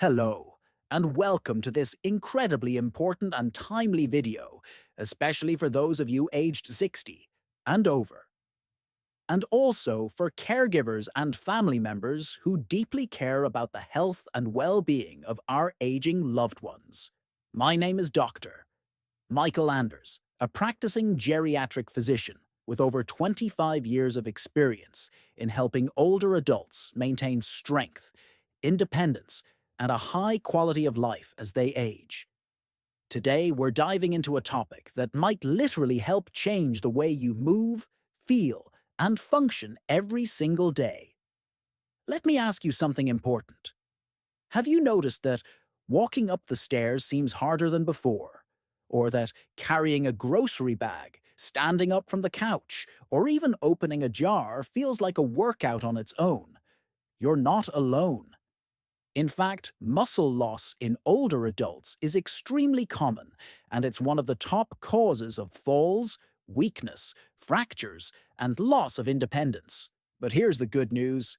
Hello, and welcome to this incredibly important and timely video, especially for those of you aged 60 and over, and also for caregivers and family members who deeply care about the health and well-being of our aging loved ones. My name is Dr. Michael Anders, a practicing geriatric physician with over 25 years of experience in helping older adults maintain strength, independence, and a high quality of life as they age. Today, we're diving into a topic that might literally help change the way you move, feel, and function every single day. Let me ask you something important. Have you noticed that walking up the stairs seems harder than before? Or that carrying a grocery bag, standing up from the couch, or even opening a jar feels like a workout on its own? You're not alone. In fact, muscle loss in older adults is extremely common, and it's one of the top causes of falls, weakness, fractures, and loss of independence. But here's the good news.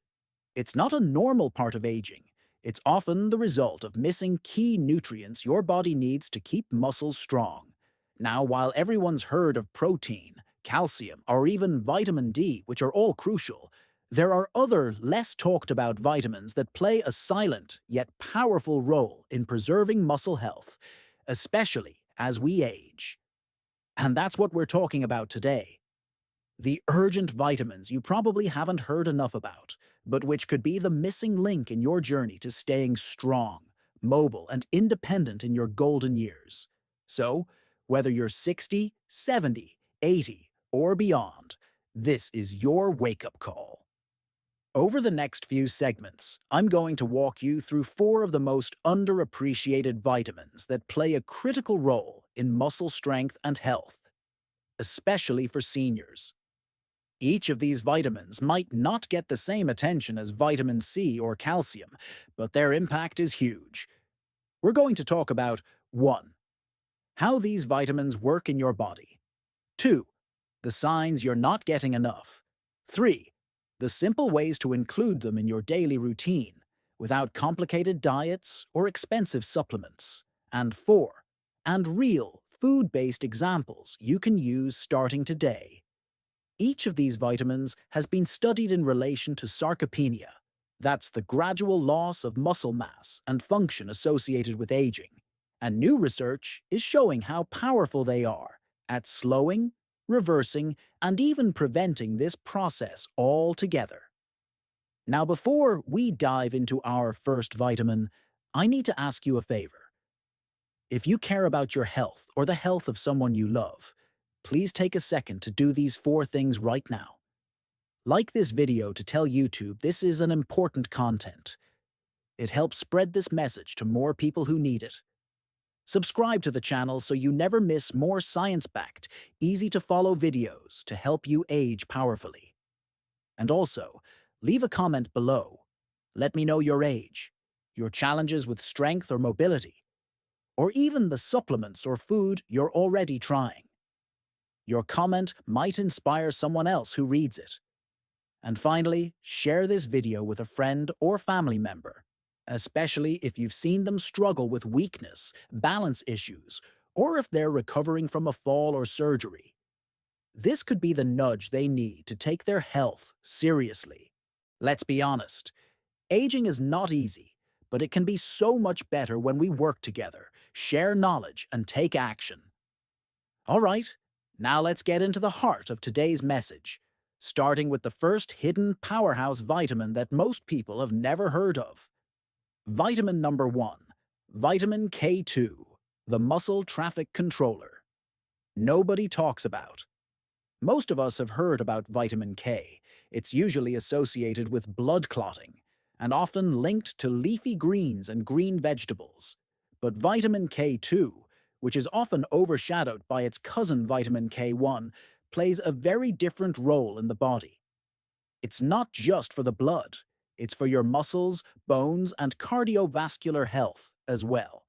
It's not a normal part of aging. It's often the result of missing key nutrients your body needs to keep muscles strong. Now, while everyone's heard of protein, calcium, or even vitamin D, which are all crucial, there are other less talked about vitamins that play a silent yet powerful role in preserving muscle health, especially as we age. And that's what we're talking about today. The urgent vitamins you probably haven't heard enough about, but which could be the missing link in your journey to staying strong, mobile, and independent in your golden years. So, whether you're 60, 70, 80, or beyond, this is your wake-up call. Over the next few segments, I'm going to walk you through 4 of the most underappreciated vitamins that play a critical role in muscle strength and health, especially for seniors. Each of these vitamins might not get the same attention as vitamin C or calcium, but their impact is huge. We're going to talk about 1. How these vitamins work in your body. 2. The signs you're not getting enough. 3. The simple ways to include them in your daily routine, without complicated diets or expensive supplements. And 4. And real, food-based examples you can use starting today. Each of these vitamins has been studied in relation to sarcopenia. That's the gradual loss of muscle mass and function associated with aging. And new research is showing how powerful they are at slowing, reversing, and even preventing this process altogether. Now, before we dive into our first vitamin, I need to ask you a favor. If you care about your health or the health of someone you love, please take a second to do these 4 things right now. Like this video to tell YouTube this is an important content. It helps spread this message to more people who need it. Subscribe to the channel so you never miss more science-backed, easy-to-follow videos to help you age powerfully. And also, leave a comment below. Let me know your age, your challenges with strength or mobility, or even the supplements or food you're already trying. Your comment might inspire someone else who reads it. And finally, share this video with a friend or family member, especially if you've seen them struggle with weakness, balance issues, or if they're recovering from a fall or surgery. This could be the nudge they need to take their health seriously. Let's be honest, aging is not easy, but it can be so much better when we work together, share knowledge, and take action. All right, now let's get into the heart of today's message, starting with the first hidden powerhouse vitamin that most people have never heard of. Vitamin number 1, vitamin K2, the muscle traffic controller. Nobody talks about. Most of us have heard about vitamin K. It's usually associated with blood clotting and often linked to leafy greens and green vegetables. But vitamin K2, which is often overshadowed by its cousin vitamin K1, plays a very different role in the body. It's not just for the blood, it's for your muscles, bones, and cardiovascular health as well.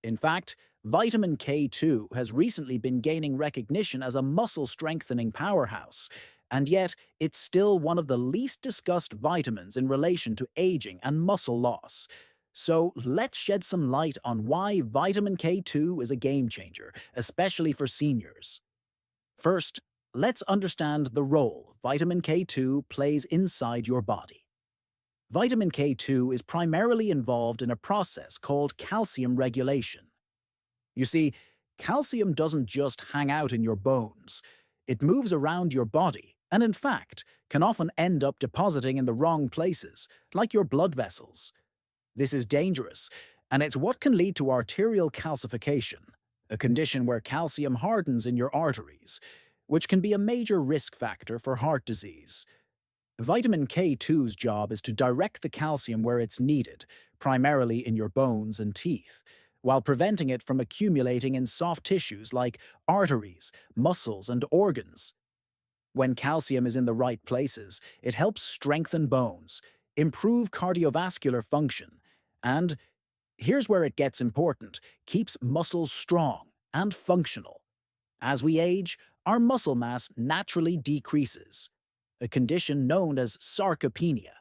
In fact, vitamin K2 has recently been gaining recognition as a muscle-strengthening powerhouse, and yet it's still one of the least discussed vitamins in relation to aging and muscle loss. So let's shed some light on why vitamin K2 is a game changer, especially for seniors. First, let's understand the role vitamin K2 plays inside your body. Vitamin K2 is primarily involved in a process called calcium regulation. You see, calcium doesn't just hang out in your bones. It moves around your body and, in fact, can often end up depositing in the wrong places, like your blood vessels. This is dangerous, and it's what can lead to arterial calcification, a condition where calcium hardens in your arteries, which can be a major risk factor for heart disease. Vitamin K2's job is to direct the calcium where it's needed, primarily in your bones and teeth, while preventing it from accumulating in soft tissues like arteries, muscles, and organs. When calcium is in the right places, it helps strengthen bones, improve cardiovascular function, and, here's where it gets important, keeps muscles strong and functional. As we age, our muscle mass naturally decreases, a condition known as sarcopenia.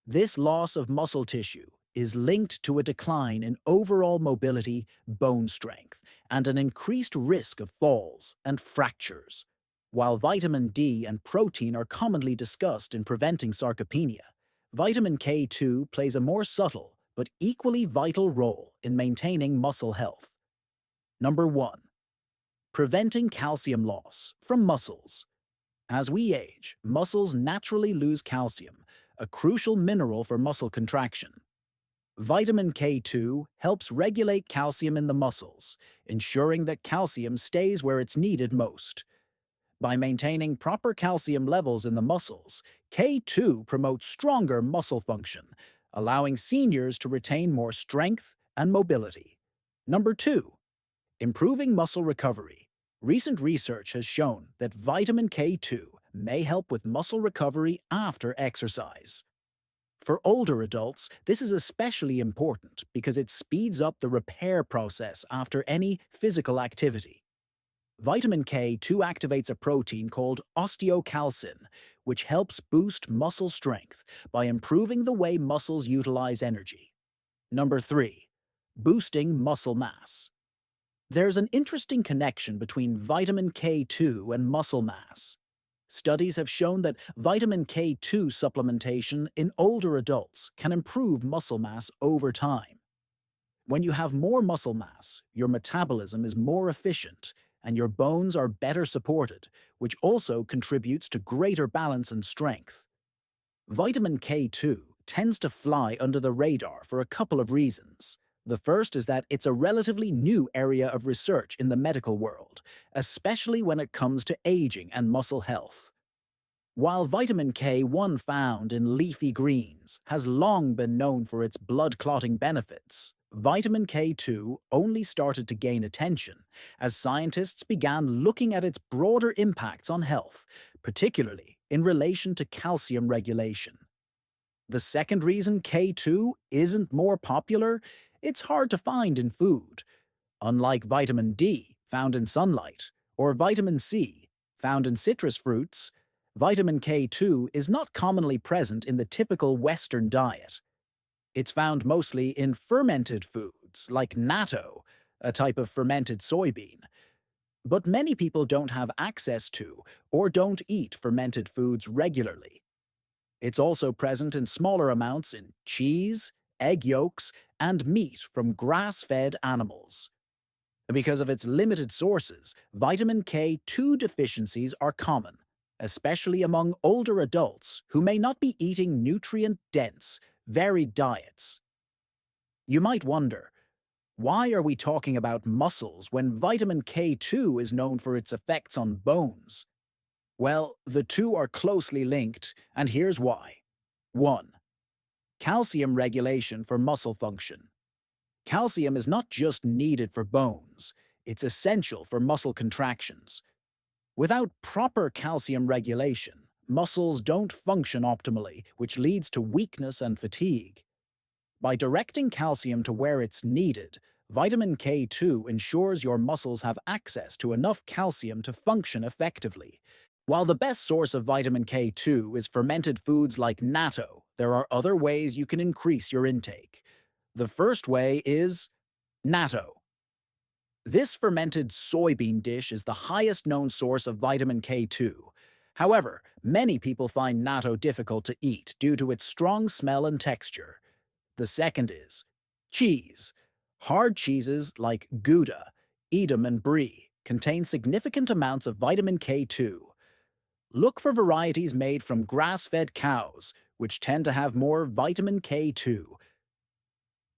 This loss of muscle tissue is linked to a decline in overall mobility, bone strength, and an increased risk of falls and fractures. While vitamin D and protein are commonly discussed in preventing sarcopenia, vitamin K2 plays a more subtle but equally vital role in maintaining muscle health. Number 1. Preventing calcium loss from muscles. As we age, muscles naturally lose calcium, a crucial mineral for muscle contraction. Vitamin K2 helps regulate calcium in the muscles, ensuring that calcium stays where it's needed most. By maintaining proper calcium levels in the muscles, K2 promotes stronger muscle function, allowing seniors to retain more strength and mobility. Number 2. Improving muscle recovery. Recent research has shown that vitamin K2 may help with muscle recovery after exercise. For older adults, this is especially important because it speeds up the repair process after any physical activity. Vitamin K2 activates a protein called osteocalcin, which helps boost muscle strength by improving the way muscles utilize energy. Number 3. Boosting muscle mass. There's an interesting connection between vitamin K2 and muscle mass. Studies have shown that vitamin K2 supplementation in older adults can improve muscle mass over time. When you have more muscle mass, your metabolism is more efficient and your bones are better supported, which also contributes to greater balance and strength. Vitamin K2 tends to fly under the radar for a couple of reasons. The first is that it's a relatively new area of research in the medical world, especially when it comes to aging and muscle health. While vitamin K1 found in leafy greens has long been known for its blood clotting benefits, vitamin K2 only started to gain attention as scientists began looking at its broader impacts on health, particularly in relation to calcium regulation. The second reason K2 isn't more popular, it's hard to find in food. Unlike vitamin D, found in sunlight, or vitamin C, found in citrus fruits, vitamin K2 is not commonly present in the typical Western diet. It's found mostly in fermented foods, like natto, a type of fermented soybean. But many people don't have access to or don't eat fermented foods regularly. It's also present in smaller amounts in cheese, egg yolks, and meat from grass-fed animals. Because of its limited sources, vitamin K2 deficiencies are common, especially among older adults who may not be eating nutrient-dense, varied diets. You might wonder, why are we talking about muscles when vitamin K2 is known for its effects on bones? Well, the two are closely linked, and here's why. 1. Calcium regulation for muscle function. Calcium is not just needed for bones, it's essential for muscle contractions. Without proper calcium regulation, muscles don't function optimally, which leads to weakness and fatigue. By directing calcium to where it's needed, vitamin K2 ensures your muscles have access to enough calcium to function effectively. While the best source of vitamin K2 is fermented foods like natto, there are other ways you can increase your intake. The first way is natto. This fermented soybean dish is the highest known source of vitamin K2. However, many people find natto difficult to eat due to its strong smell and texture. The second is cheese. Hard cheeses like Gouda, Edam, and Brie contain significant amounts of vitamin K2. Look for varieties made from grass-fed cows, which tend to have more vitamin K2.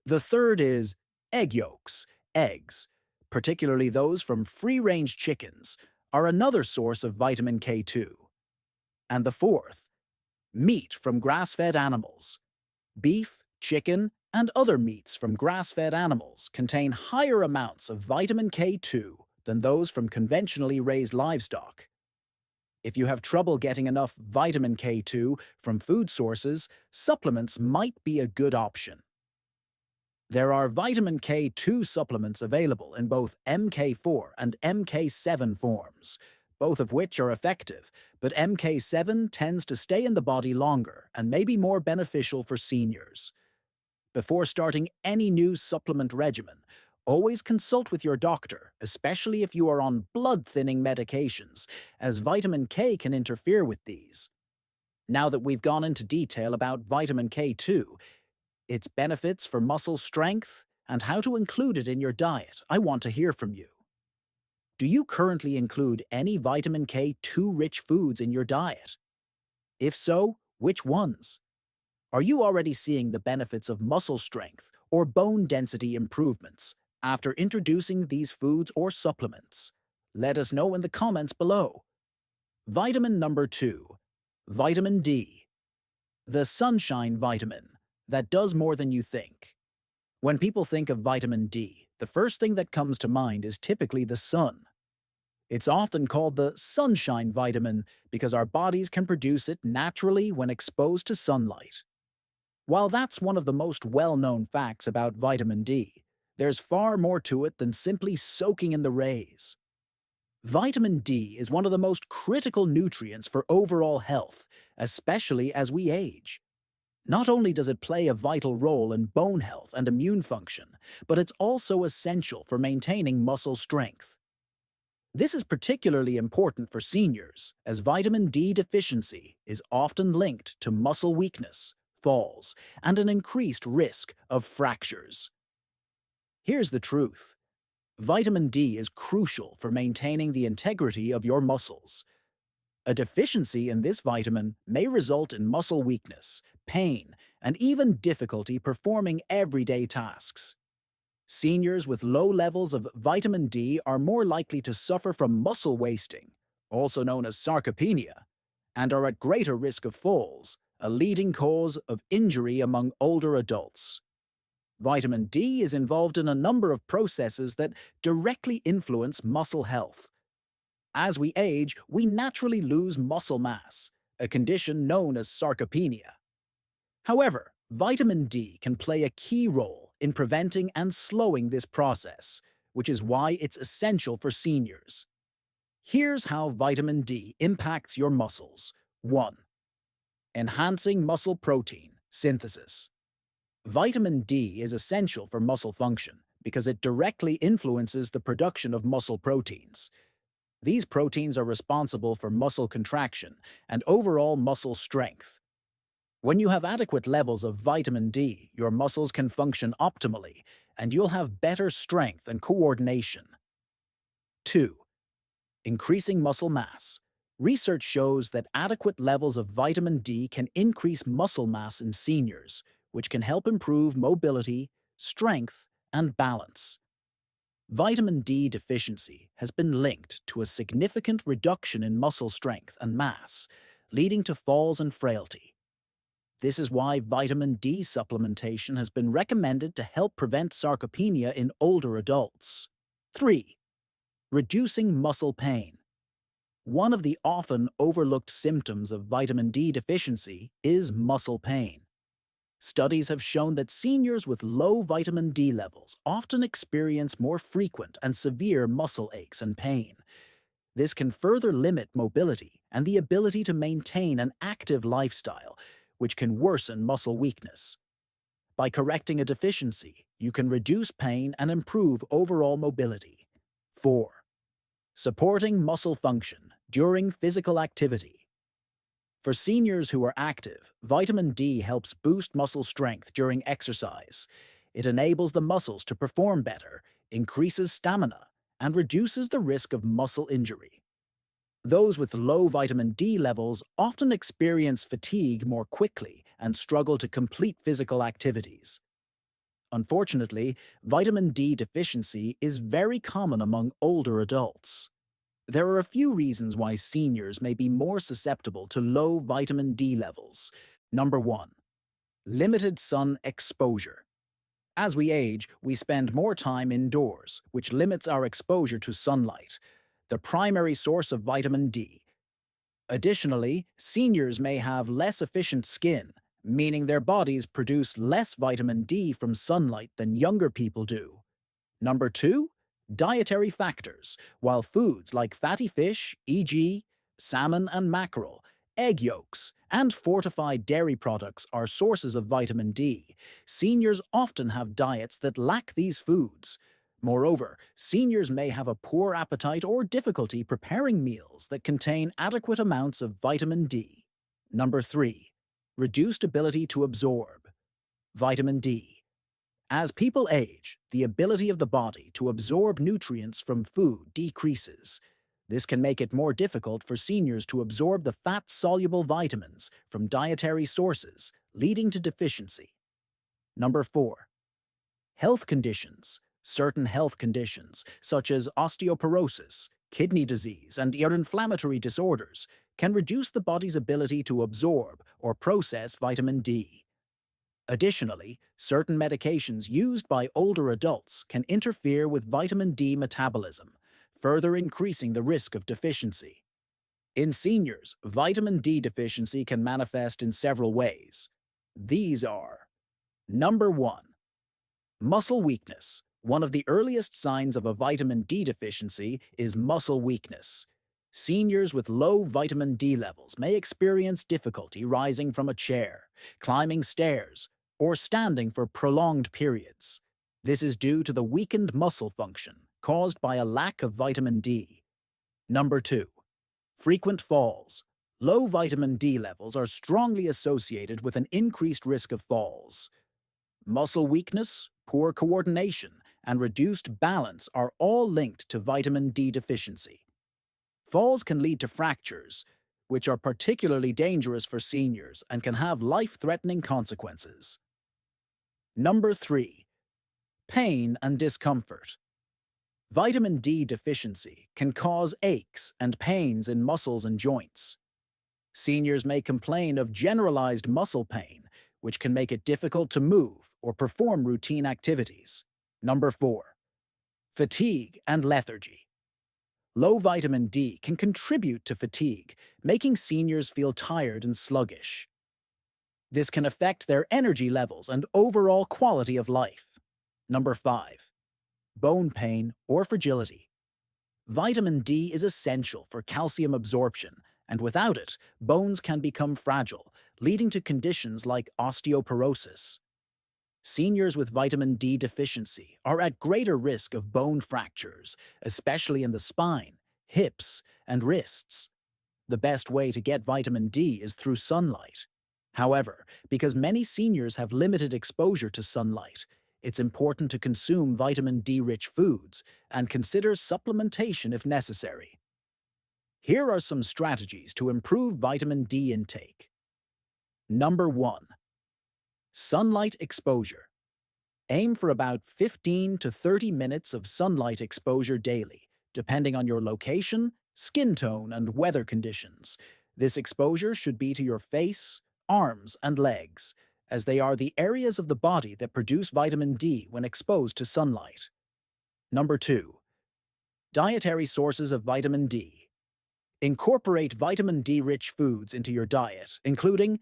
The third is egg yolks. Eggs, particularly those from free-range chickens, are another source of vitamin K2. And the fourth, meat from grass-fed animals. Beef, chicken, and other meats from grass-fed animals contain higher amounts of vitamin K2 than those from conventionally raised livestock. If you have trouble getting enough vitamin K2 from food sources, supplements might be a good option. There are vitamin K2 supplements available in both MK4 and MK7 forms, both of which are effective, but MK7 tends to stay in the body longer and may be more beneficial for seniors. Before starting any new supplement regimen, always consult with your doctor, especially if you are on blood-thinning medications, as vitamin K can interfere with these. Now that we've gone into detail about vitamin K2, its benefits for muscle strength, and how to include it in your diet, I want to hear from you. Do you currently include any vitamin K2-rich foods in your diet? If so, which ones? Are you already seeing the benefits of muscle strength or bone density improvements after introducing these foods or supplements? Let us know in the comments below. Vitamin number 2. Vitamin D. The sunshine vitamin that does more than you think. When people think of vitamin D, the first thing that comes to mind is typically the sun. It's often called the sunshine vitamin because our bodies can produce it naturally when exposed to sunlight. While that's one of the most well-known facts about vitamin D, there's far more to it than simply soaking in the rays. Vitamin D is one of the most critical nutrients for overall health, especially as we age. Not only does it play a vital role in bone health and immune function, but it's also essential for maintaining muscle strength. This is particularly important for seniors, as vitamin D deficiency is often linked to muscle weakness, falls, and an increased risk of fractures. Here's the truth. Vitamin D is crucial for maintaining the integrity of your muscles. A deficiency in this vitamin may result in muscle weakness, pain, and even difficulty performing everyday tasks. Seniors with low levels of vitamin D are more likely to suffer from muscle wasting, also known as sarcopenia, and are at greater risk of falls, a leading cause of injury among older adults. Vitamin D is involved in a number of processes that directly influence muscle health. As we age, we naturally lose muscle mass, a condition known as sarcopenia. However, vitamin D can play a key role in preventing and slowing this process, which is why it's essential for seniors. Here's how vitamin D impacts your muscles. 1. Enhancing muscle protein synthesis. Vitamin D is essential for muscle function because it directly influences the production of muscle proteins. These proteins are responsible for muscle contraction and overall muscle strength. When you have adequate levels of vitamin D, your muscles can function optimally, and you'll have better strength and coordination. 2. Increasing muscle mass. Research shows that adequate levels of vitamin D can increase muscle mass in seniors, which can help improve mobility, strength, and balance. Vitamin D deficiency has been linked to a significant reduction in muscle strength and mass, leading to falls and frailty. This is why vitamin D supplementation has been recommended to help prevent sarcopenia in older adults. 3. Reducing muscle pain. One of the often overlooked symptoms of vitamin D deficiency is muscle pain. Studies have shown that seniors with low vitamin D levels often experience more frequent and severe muscle aches and pain. This can further limit mobility and the ability to maintain an active lifestyle, which can worsen muscle weakness. By correcting a deficiency, you can reduce pain and improve overall mobility. 4. Supporting muscle function during physical activity. For seniors who are active, vitamin D helps boost muscle strength during exercise. It enables the muscles to perform better, increases stamina, and reduces the risk of muscle injury. Those with low vitamin D levels often experience fatigue more quickly and struggle to complete physical activities. Unfortunately, vitamin D deficiency is very common among older adults. There are a few reasons why seniors may be more susceptible to low vitamin D levels. Number 1. Limited sun exposure. As we age, we spend more time indoors, which limits our exposure to sunlight, the primary source of vitamin D. Additionally, seniors may have less efficient skin, meaning their bodies produce less vitamin D from sunlight than younger people do. Number 2, dietary factors. While foods like fatty fish, e.g., salmon and mackerel, egg yolks, and fortified dairy products are sources of vitamin D, seniors often have diets that lack these foods. Moreover, seniors may have a poor appetite or difficulty preparing meals that contain adequate amounts of vitamin D. Number 3, reduced ability to absorb vitamin D. As people age, the ability of the body to absorb nutrients from food decreases. This can make it more difficult for seniors to absorb the fat-soluble vitamins from dietary sources, leading to deficiency. Number 4. Health conditions. Certain health conditions, such as osteoporosis, kidney disease, and ear-inflammatory disorders, can reduce the body's ability to absorb or process vitamin D. Additionally, certain medications used by older adults can interfere with vitamin D metabolism, further increasing the risk of deficiency. In seniors, vitamin D deficiency can manifest in several ways. These are: Number 1. Muscle weakness. One of the earliest signs of a vitamin D deficiency is muscle weakness. Seniors with low vitamin D levels may experience difficulty rising from a chair, climbing stairs, or standing for prolonged periods. This is due to the weakened muscle function caused by a lack of vitamin D. Number 2. Frequent falls. Low vitamin D levels are strongly associated with an increased risk of falls. Muscle weakness, poor coordination, and reduced balance are all linked to vitamin D deficiency. Falls can lead to fractures, which are particularly dangerous for seniors and can have life-threatening consequences. Number 3. Pain and discomfort. Vitamin D deficiency can cause aches and pains in muscles and joints. Seniors may complain of generalized muscle pain, which can make it difficult to move or perform routine activities. Number 4. Fatigue and lethargy. Low vitamin D can contribute to fatigue, making seniors feel tired and sluggish. This can affect their energy levels and overall quality of life. Number 5. Bone pain or fragility. Vitamin D is essential for calcium absorption, and without it, bones can become fragile, leading to conditions like osteoporosis. Seniors with vitamin D deficiency are at greater risk of bone fractures, especially in the spine, hips, and wrists. The best way to get vitamin D is through sunlight. However, because many seniors have limited exposure to sunlight, it's important to consume vitamin D-rich foods and consider supplementation if necessary. Here are some strategies to improve vitamin D intake. Number 1. Sunlight exposure. Aim for about 15 to 30 minutes of sunlight exposure daily, depending on your location, skin tone, and weather conditions. This exposure should be to your face, arms, and legs, as they are the areas of the body that produce vitamin D when exposed to sunlight. Number 2. Dietary sources of vitamin D. Incorporate vitamin D-rich foods into your diet, including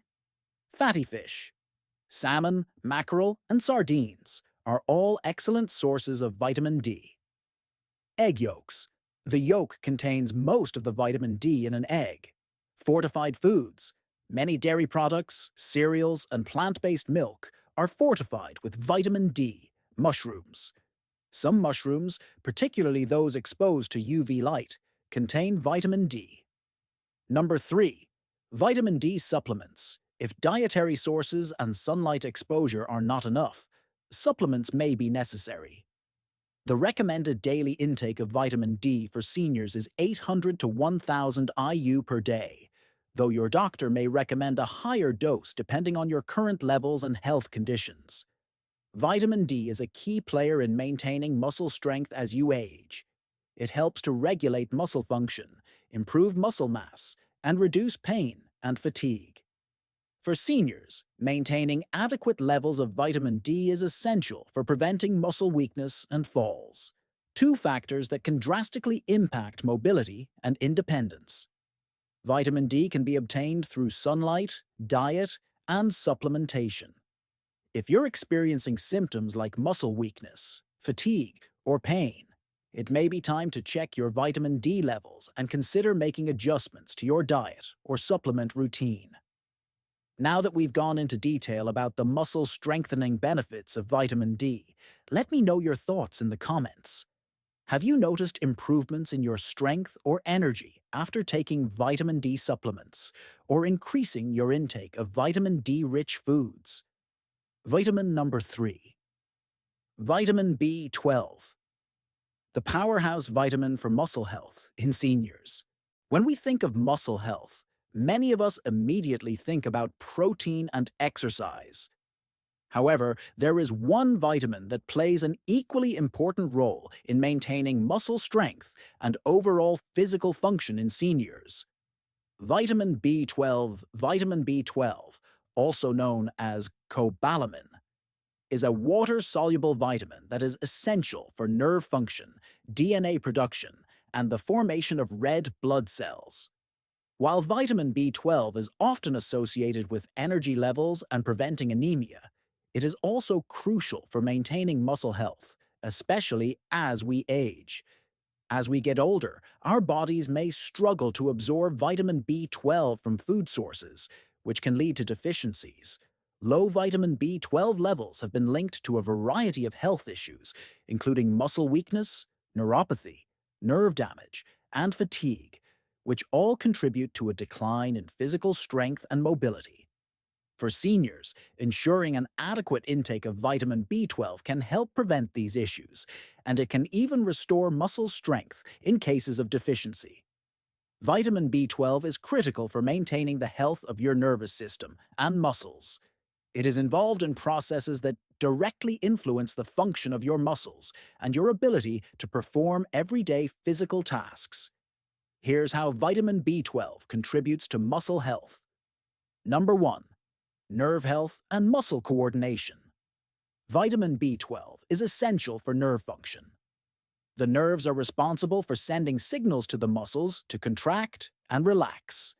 fatty fish. Salmon, mackerel, and sardines are all excellent sources of vitamin D. Egg yolks. The yolk contains most of the vitamin D in an egg. Fortified foods. Many dairy products, cereals, and plant-based milk are fortified with vitamin D, mushrooms. Some mushrooms, particularly those exposed to UV light, contain vitamin D. Number 3. Vitamin D supplements. If dietary sources and sunlight exposure are not enough, supplements may be necessary. The recommended daily intake of vitamin D for seniors is 800 to 1000 IU per day, though your doctor may recommend a higher dose depending on your current levels and health conditions. Vitamin D is a key player in maintaining muscle strength as you age. It helps to regulate muscle function, improve muscle mass, and reduce pain and fatigue. For seniors, maintaining adequate levels of vitamin D is essential for preventing muscle weakness and falls, two factors that can drastically impact mobility and independence. Vitamin D can be obtained through sunlight, diet, and supplementation. If you're experiencing symptoms like muscle weakness, fatigue, or pain, it may be time to check your vitamin D levels and consider making adjustments to your diet or supplement routine. Now that we've gone into detail about the muscle strengthening benefits of vitamin D, let me know your thoughts in the comments. Have you noticed improvements in your strength or energy after taking vitamin D supplements or increasing your intake of vitamin D-rich foods? Vitamin number 3. Vitamin B12. The powerhouse vitamin for muscle health in seniors. When we think of muscle health, many of us immediately think about protein and exercise. However, there is one vitamin that plays an equally important role in maintaining muscle strength and overall physical function in seniors. Vitamin B12, also known as cobalamin, is a water-soluble vitamin that is essential for nerve function, DNA production, and the formation of red blood cells. While vitamin B12 is often associated with energy levels and preventing anemia, it is also crucial for maintaining muscle health, especially as we age. As we get older, our bodies may struggle to absorb vitamin B12 from food sources, which can lead to deficiencies. Low vitamin B12 levels have been linked to a variety of health issues, including muscle weakness, neuropathy, nerve damage, and fatigue, which all contribute to a decline in physical strength and mobility. For seniors, ensuring an adequate intake of vitamin B12 can help prevent these issues, and it can even restore muscle strength in cases of deficiency. Vitamin B12 is critical for maintaining the health of your nervous system and muscles. It is involved in processes that directly influence the function of your muscles and your ability to perform everyday physical tasks. Here's how vitamin B12 contributes to muscle health. Number 1. Nerve health and muscle coordination. Vitamin B12 is essential for nerve function. The nerves are responsible for sending signals to the muscles to contract and relax.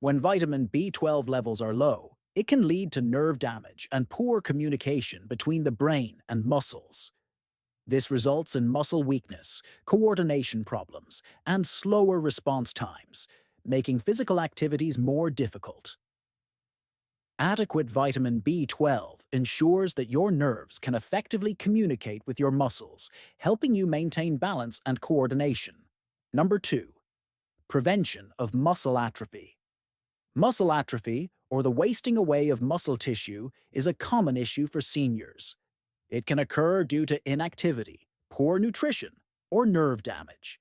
When vitamin B12 levels are low, it can lead to nerve damage and poor communication between the brain and muscles. This results in muscle weakness, coordination problems, and slower response times, making physical activities more difficult. Adequate vitamin B12 ensures that your nerves can effectively communicate with your muscles, helping you maintain balance and coordination. Number 2. Prevention of muscle atrophy. Muscle atrophy, or the wasting away of muscle tissue, is a common issue for seniors. It can occur due to inactivity, poor nutrition, or nerve damage.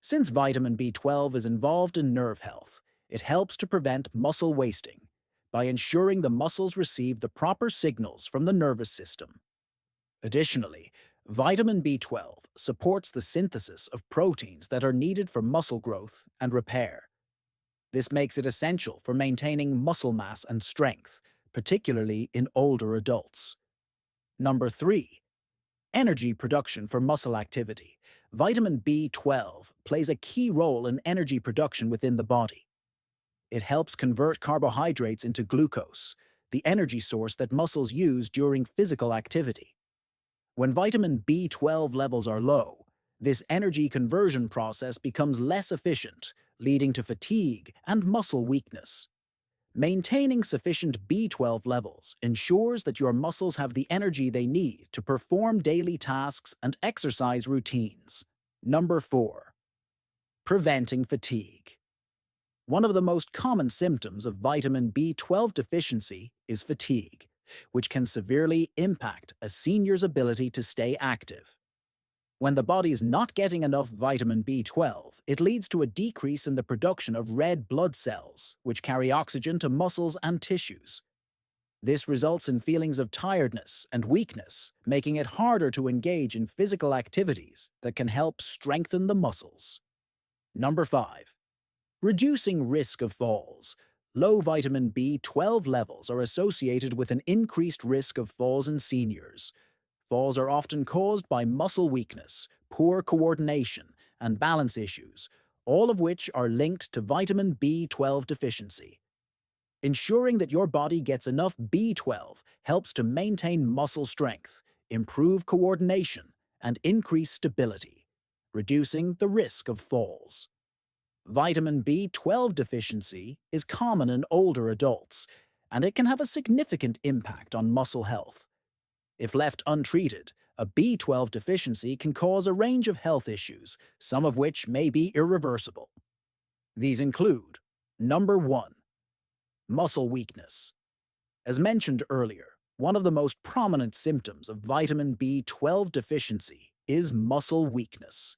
Since vitamin B12 is involved in nerve health, it helps to prevent muscle wasting by ensuring the muscles receive the proper signals from the nervous system. Additionally, vitamin B12 supports the synthesis of proteins that are needed for muscle growth and repair. This makes it essential for maintaining muscle mass and strength, particularly in older adults. Number 3. Energy production for muscle activity. Vitamin B12 plays a key role in energy production within the body. It helps convert carbohydrates into glucose, the energy source that muscles use during physical activity. When vitamin B12 levels are low, this energy conversion process becomes less efficient, leading to fatigue and muscle weakness. Maintaining sufficient B12 levels ensures that your muscles have the energy they need to perform daily tasks and exercise routines. Number 4. Preventing fatigue. One of the most common symptoms of vitamin B12 deficiency is fatigue, which can severely impact a senior's ability to stay active. When the body is not getting enough vitamin B12, it leads to a decrease in the production of red blood cells, which carry oxygen to muscles and tissues. This results in feelings of tiredness and weakness, making it harder to engage in physical activities that can help strengthen the muscles. Number 5. Reducing risk of falls. Low vitamin B12 levels are associated with an increased risk of falls in seniors. Falls are often caused by muscle weakness, poor coordination, and balance issues, all of which are linked to vitamin B12 deficiency. Ensuring that your body gets enough B12 helps to maintain muscle strength, improve coordination, and increase stability, reducing the risk of falls. Vitamin B12 deficiency is common in older adults, and it can have a significant impact on muscle health. If left untreated, a B12 deficiency can cause a range of health issues, some of which may be irreversible. These include: Number 1. Muscle weakness. As mentioned earlier, one of the most prominent symptoms of vitamin B12 deficiency is muscle weakness.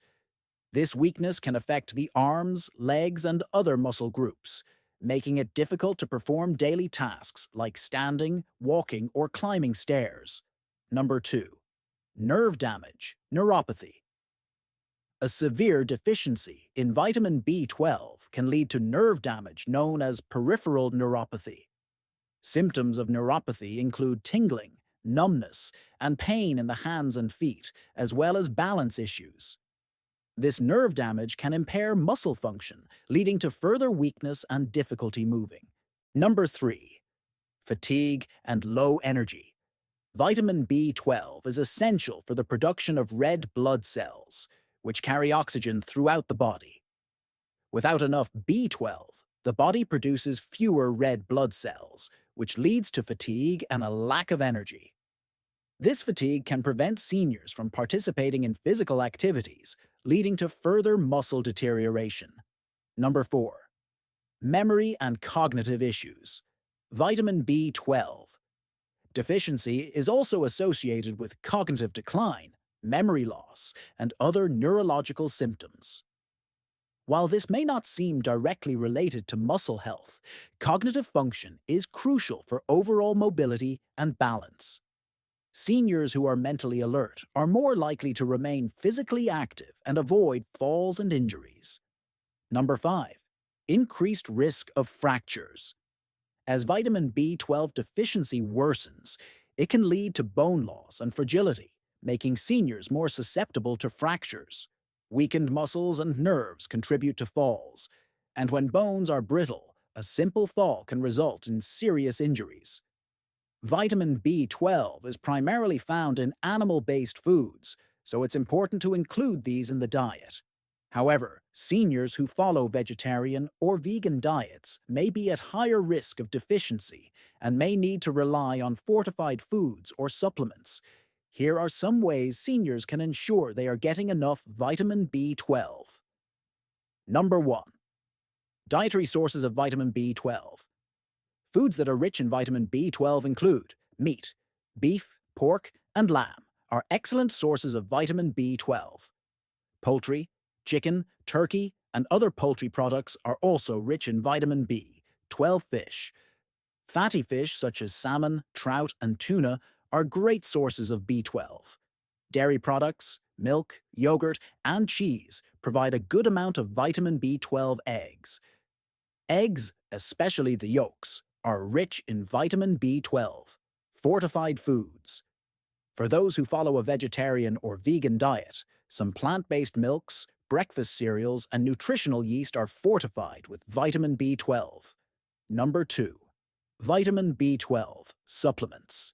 This weakness can affect the arms, legs, and other muscle groups, making it difficult to perform daily tasks like standing, walking, or climbing stairs. Number 2. Nerve damage, neuropathy. A severe deficiency in vitamin B12 can lead to nerve damage known as peripheral neuropathy. Symptoms of neuropathy include tingling, numbness, and pain in the hands and feet, as well as balance issues. This nerve damage can impair muscle function, leading to further weakness and difficulty moving. Number 3. Fatigue and low energy. Vitamin B12 is essential for the production of red blood cells, which carry oxygen throughout the body. Without enough B12, the body produces fewer red blood cells, which leads to fatigue and a lack of energy. This fatigue can prevent seniors from participating in physical activities, leading to further muscle deterioration. Number 4. Memory and cognitive issues. Vitamin B12 deficiency is also associated with cognitive decline, memory loss, and other neurological symptoms. While this may not seem directly related to muscle health, cognitive function is crucial for overall mobility and balance. Seniors who are mentally alert are more likely to remain physically active and avoid falls and injuries. Number 5. Increased risk of fractures. As vitamin B12 deficiency worsens, it can lead to bone loss and fragility, making seniors more susceptible to fractures. Weakened muscles and nerves contribute to falls, and when bones are brittle, a simple fall can result in serious injuries. Vitamin B12 is primarily found in animal-based foods, so it's important to include these in the diet. However, seniors who follow vegetarian or vegan diets may be at higher risk of deficiency and may need to rely on fortified foods or supplements. Here are some ways seniors can ensure they are getting enough vitamin B12. Number 1. Dietary sources of vitamin B12. Foods that are rich in vitamin B12 include meat, beef, pork, and lamb are excellent sources of vitamin B12. Poultry, chicken, turkey, and other poultry products are also rich in vitamin B12 fish. Fatty fish such as salmon, trout, and tuna are great sources of B12. Dairy products, milk, yogurt, and cheese provide a good amount of vitamin B12 eggs. Eggs, especially the yolks, are rich in vitamin B12. Fortified foods. For those who follow a vegetarian or vegan diet, some plant-based milks, breakfast cereals, and nutritional yeast are fortified with vitamin B12. Number 2. Vitamin B12 supplements.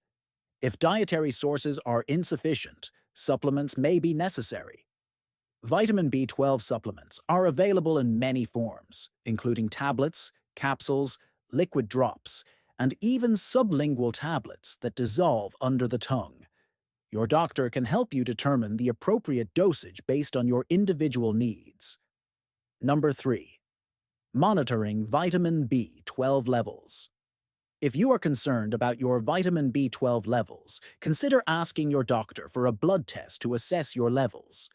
If dietary sources are insufficient, supplements may be necessary. Vitamin B12 supplements are available in many forms, including tablets, capsules, liquid drops, and even sublingual tablets that dissolve under the tongue. Your doctor can help you determine the appropriate dosage based on your individual needs. Number 3. Monitoring vitamin B12 levels. If you are concerned about your vitamin B12 levels, consider asking your doctor for a blood test to assess your levels.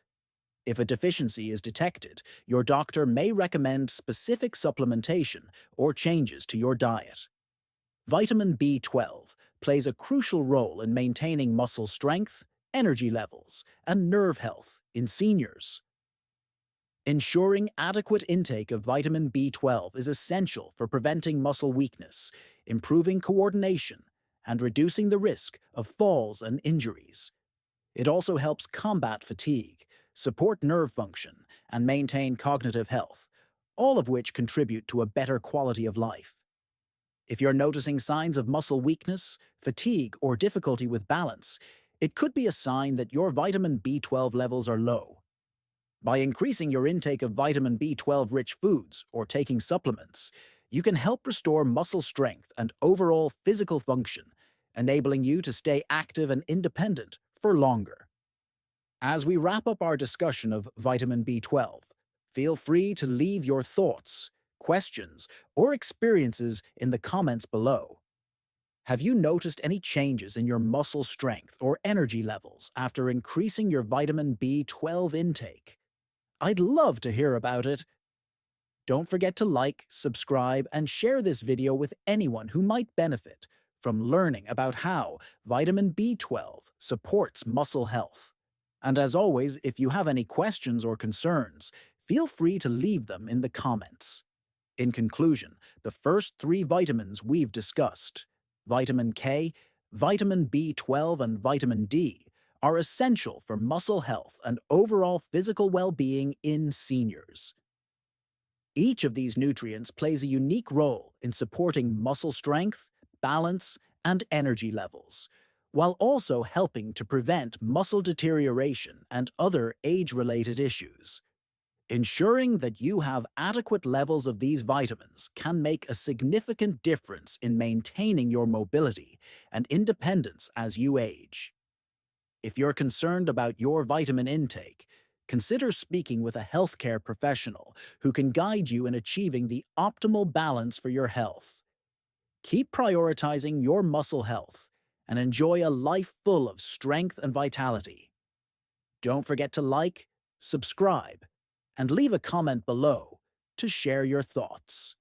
If a deficiency is detected, your doctor may recommend specific supplementation or changes to your diet. Vitamin B12 plays a crucial role in maintaining muscle strength, energy levels, and nerve health in seniors. Ensuring adequate intake of vitamin B12 is essential for preventing muscle weakness, improving coordination, and reducing the risk of falls and injuries. It also helps combat fatigue, support nerve function, and maintain cognitive health, all of which contribute to a better quality of life. If you're noticing signs of muscle weakness, fatigue, or difficulty with balance, it could be a sign that your vitamin B12 levels are low. By increasing your intake of vitamin B12-rich foods or taking supplements, you can help restore muscle strength and overall physical function, enabling you to stay active and independent for longer. As we wrap up our discussion of vitamin B12, feel free to leave your thoughts, questions, or experiences in the comments below. Have you noticed any changes in your muscle strength or energy levels after increasing your vitamin B12 intake? I'd love to hear about it. Don't forget to like, subscribe, and share this video with anyone who might benefit from learning about how vitamin B12 supports muscle health. And as always, if you have any questions or concerns, feel free to leave them in the comments. In conclusion, the first 3 vitamins we've discussed, vitamin K, vitamin B12, and vitamin D, are essential for muscle health and overall physical well-being in seniors. Each of these nutrients plays a unique role in supporting muscle strength, balance, and energy levels, while also helping to prevent muscle deterioration and other age-related issues. Ensuring that you have adequate levels of these vitamins can make a significant difference in maintaining your mobility and independence as you age. If you're concerned about your vitamin intake, consider speaking with a healthcare professional who can guide you in achieving the optimal balance for your health. Keep prioritizing your muscle health and enjoy a life full of strength and vitality. Don't forget to like, subscribe, and leave a comment below to share your thoughts.